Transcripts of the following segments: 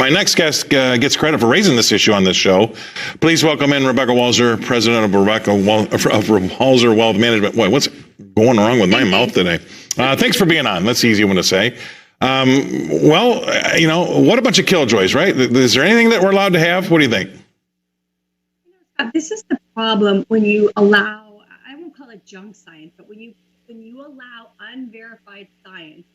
My next guest gets credit for raising this issue on this show. Please welcome in Rebecca Walser, president of Walser Wealth Management. Boy, what's going wrong with my mouth today? Thanks for being on. That's an easy one to say. What a bunch of killjoys, right? Is there anything that we're allowed to have? What do you think? This is the problem when you allow, I won't call it junk science, but when you allow unverified science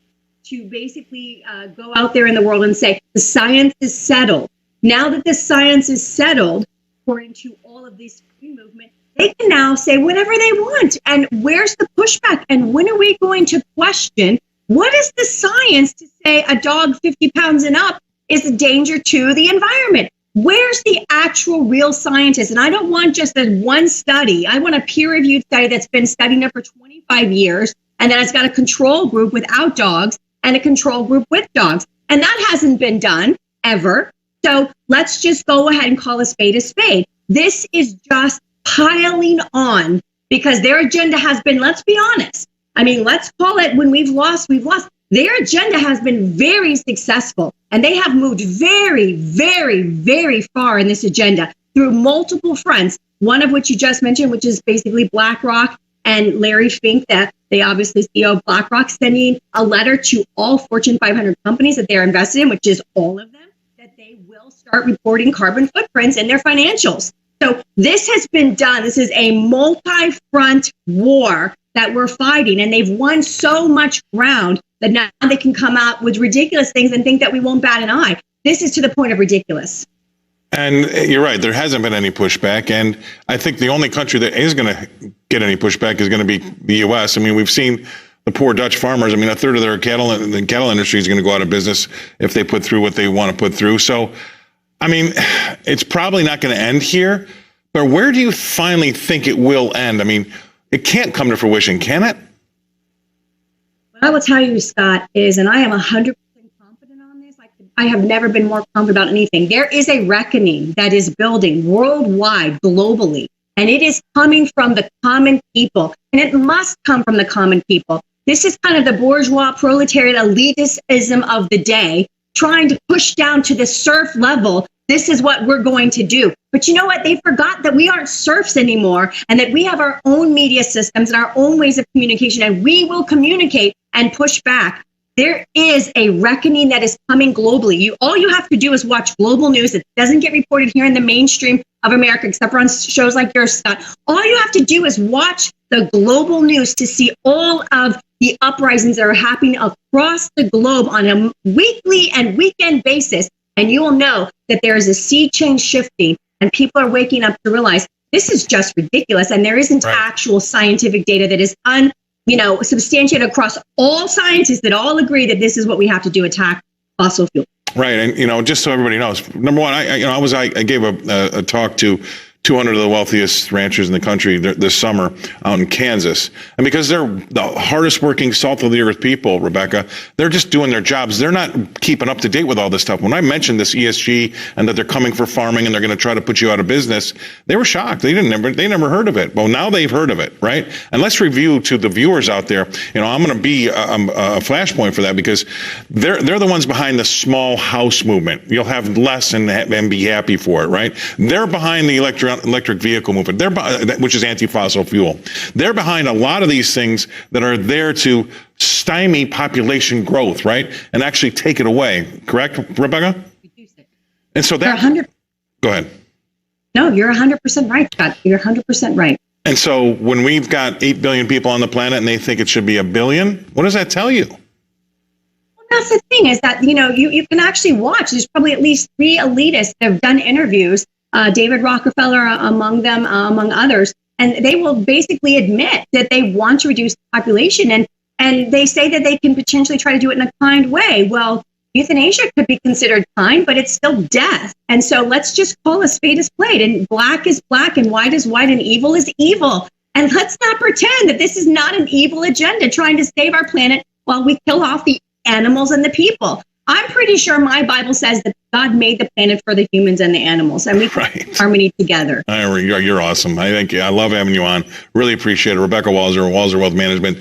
to basically go out there in the world and say, the science is settled. Now that the science is settled, according to all of this free movement, they can now say whatever they want. And where's the pushback? And when are we going to question what is the science to say a dog 50 pounds and up is a danger to the environment? Where's the actual real scientist? And I don't want just a one study. I want a peer-reviewed study that's been studying it for 25 years, and then it's got a control group without dogs and a control group with dogs. And that hasn't been done ever. So let's just go ahead and call a spade a spade. This is just piling on because their agenda has been, let's be honest. I mean, let's call it when we've lost, we've lost. Their agenda has been very successful, and they have moved very, very, very far in this agenda through multiple fronts, one of which you just mentioned, which is basically BlackRock and Larry Fink, that they obviously CEO of BlackRock, sending a letter to all Fortune 500 companies that they're invested in, which is all of them, that they will start reporting carbon footprints in their financials. So this has been done. This is a multi-front war that we're fighting, and they've won so much ground that now they can come out with ridiculous things and think that we won't bat an eye. This is to the point of ridiculous. And you're right, there hasn't been any pushback. And I think the only country that is going to get any pushback is going to be the U.S. I mean, we've seen the poor Dutch farmers. I mean, a third of their cattle industry is going to go out of business if they put through what they want to put through. So, I mean, it's probably not going to end here. But where do you finally think it will end? I mean, it can't come to fruition, can it? What I will tell you, Scott, is, and I am 100% confident on this, I have never been more confident about anything. There is a reckoning that is building worldwide, globally, and it is coming from the common people, and it must come from the common people. This is kind of the bourgeois proletariat elitism of the day, trying to push down to the serf level. This is what we're going to do. But you know what? They forgot that we aren't serfs anymore, and that we have our own media systems and our own ways of communication, and we will communicate and push back. There is a reckoning that is coming globally. All you have to do is watch global news. It doesn't get reported here in the mainstream of America, except for on shows like yours, Scott. All you have to do is watch the global news to see all of the uprisings that are happening across the globe on a weekly and weekend basis. And you will know that there is a sea change shifting, and people are waking up to realize this is just ridiculous. And there isn't actual scientific data that is substantiated across all scientists that all agree that this is what we have to do, attack fossil fuel. Right. And, just so everybody knows, number one, I gave a talk to 200 of the wealthiest ranchers in the country this summer out in Kansas. And because they're the hardest working, salt of the earth people, Rebecca, they're just doing their jobs. They're not keeping up to date with all this stuff. When I mentioned this ESG and that they're coming for farming and they're going to try to put you out of business, they were shocked. They never heard of it. Well, now they've heard of it, right? And let's review to the viewers out there. I'm going to be a flashpoint for that, because they're the ones behind the small house movement. You'll have less and be happy for it, right? They're behind the electric vehicle movement, which is anti-fossil fuel. They're behind a lot of these things that are there to stymie population growth, right? And actually take it away. Correct, Rebecca? Reduce it. And so that... Go ahead. No, you're 100% right, Scott. You're 100% right. And so when we've got 8 billion people on the planet and they think it should be 1 billion, what does that tell you? Well, that's the thing, is that, you can actually watch. There's probably at least 3 elitists that have done interviews, David Rockefeller among them, among others, and they will basically admit that they want to reduce the population, and they say that they can potentially try to do it in a kind way. Well, euthanasia could be considered kind, but it's still death. And so let's just call a spade a spade, and black is black and white is white and evil is evil. And let's not pretend that this is not an evil agenda trying to save our planet while we kill off the animals and the people. I'm pretty sure my Bible says that God made the planet for the humans and the animals, and we can harmony together. You're awesome. I love having you on. Really appreciate it. Rebecca Walser, Walser Wealth Management.